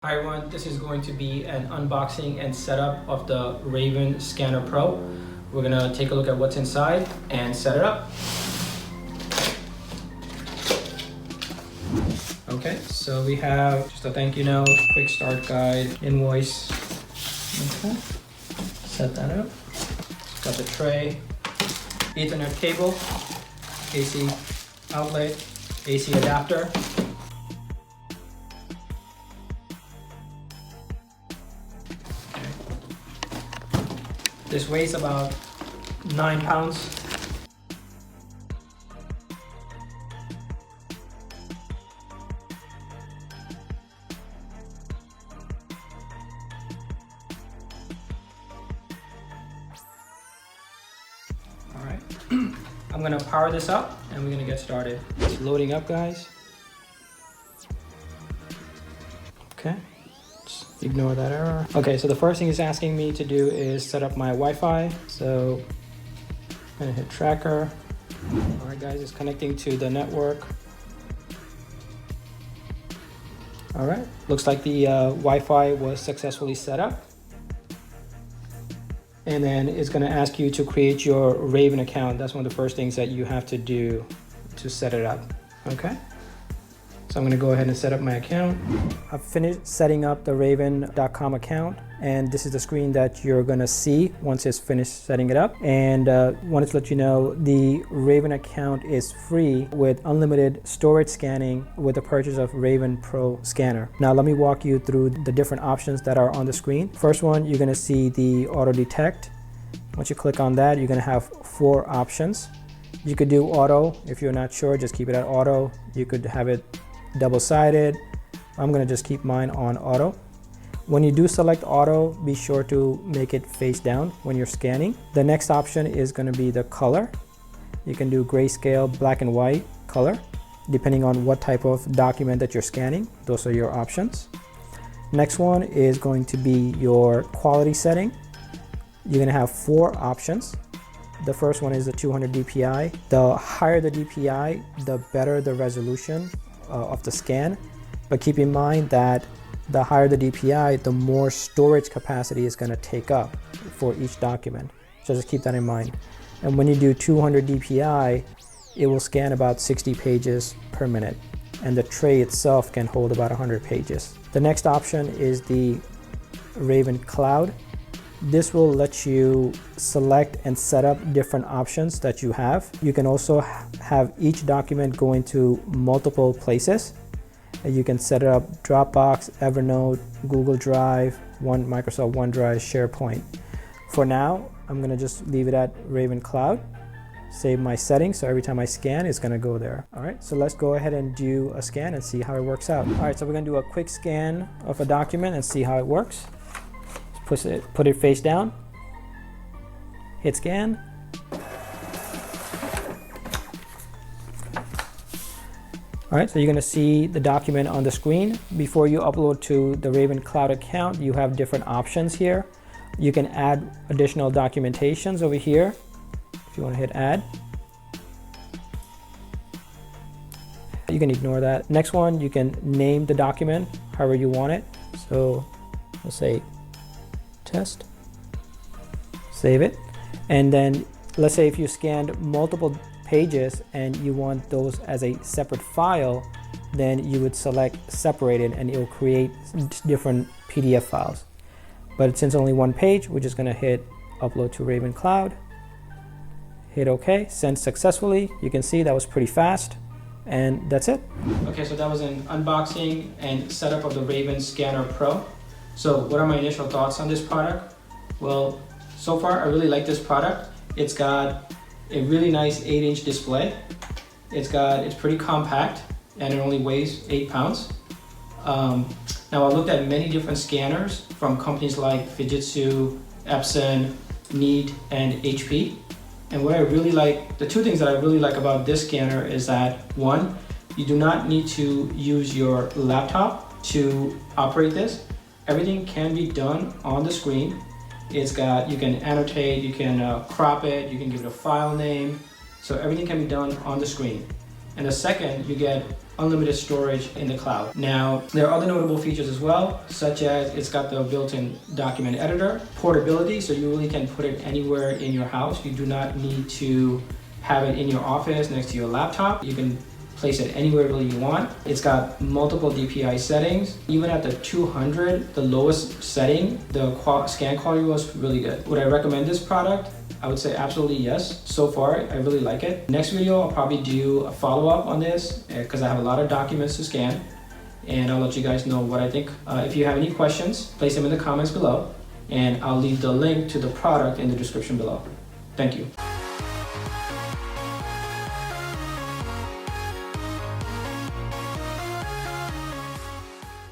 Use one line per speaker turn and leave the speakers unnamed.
Hi everyone, this is going to be an unboxing and setup of the Raven Scanner Pro. We're gonna take a look at what's inside and set it up. Okay, so we have just a thank you note, quick start guide, invoice. Okay, set that up. Got the tray, Ethernet cable, AC outlet, AC adapter. This weighs about 9 pounds. All right, I'm gonna power this up and we're gonna get started. It's loading up, guys. Okay. Ignore that error. Okay, so the first thing it's asking me to do is set up my Wi-Fi. So I'm gonna hit tracker. All right, guys, it's connecting to the network. All right, looks like the Wi-Fi was successfully set up. And then it's gonna ask you to create your Raven account. That's one of the first things that you have to do to set it up, okay? So I'm gonna go ahead and set up my account. I've finished setting up the raven.com account, and this is the screen that you're gonna see once it's finished setting it up. And wanted to let you know the Raven account is free with unlimited storage scanning with the purchase of Raven Pro Scanner. Now let me walk you through the different options that are on the screen. First one, you're gonna see the auto detect. Once you click on that, you're gonna have 4 options. You could do auto. If you're not sure, just keep it at auto. You could have it double-sided. I'm gonna just keep mine on auto. When you do select auto, be sure to make it face down when you're scanning. The next option is gonna be the color. You can do grayscale, black and white color, depending on what type of document that you're scanning. Those are your options. Next one is going to be your quality setting. You're gonna have 4 options. The first one is the 200 dpi. The higher the dpi, the better the resolution of the scan, but keep in mind that the higher the DPI, the more storage capacity is going to take up for each document. So just keep that in mind. And when you do 200 DPI, it will scan about 60 pages per minute, and the tray itself can hold about 100 pages. The next option is the Raven Cloud. This will let you select and set up different options that you have. You can also have each document go into multiple places. You can set it up Dropbox, Evernote, Google Drive, Microsoft OneDrive, SharePoint. For now, I'm gonna just leave it at Raven Cloud. Save my settings, so every time I scan, it's gonna go there. All right, so let's go ahead and do a scan and see how it works out. All right, so we're gonna do a quick scan of a document and see how it works. Put it face down, hit scan. All right, so you're gonna see the document on the screen. Before you upload to the Raven Cloud account, you have different options here. You can add additional documentations over here if you wanna hit add. You can ignore that. Next one, you can name the document however you want it. So let's say test, save it. And then let's say if you scanned multiple pages and you want those as a separate file, then you would select separated and it will create different PDF files. But since only one page, we're just gonna hit upload to Raven Cloud, hit OK, send successfully. You can see that was pretty fast, and that's it. Okay, so that was an unboxing and setup of the Raven Scanner Pro. So what are my initial thoughts on this product? Well, so far I really like this product. It's got a really nice 8-inch display. It's pretty compact and it only weighs 8 pounds. Now I looked at many different scanners from companies like Fujitsu, Epson, Neat, and HP. And what I really like, the 2 things that I really like about this scanner is that 1, you do not need to use your laptop to operate this. Everything can be done on the screen. You can annotate, you can crop it, you can give it a file name. So everything can be done on the screen. And the second, you get unlimited storage in the cloud. Now, there are other notable features as well, such as it's got the built-in document editor, portability, so you really can put it anywhere in your house. You do not need to have it in your office next to your laptop. You can place it anywhere really you want. It's got multiple DPI settings. Even at the 200, the lowest setting, the scan quality was really good. Would I recommend this product? I would say absolutely yes. So far, I really like it. Next video, I'll probably do a follow-up on this because I have a lot of documents to scan, and I'll let you guys know what I think. If you have any questions, place them in the comments below, and I'll leave the link to the product in the description below. Thank you.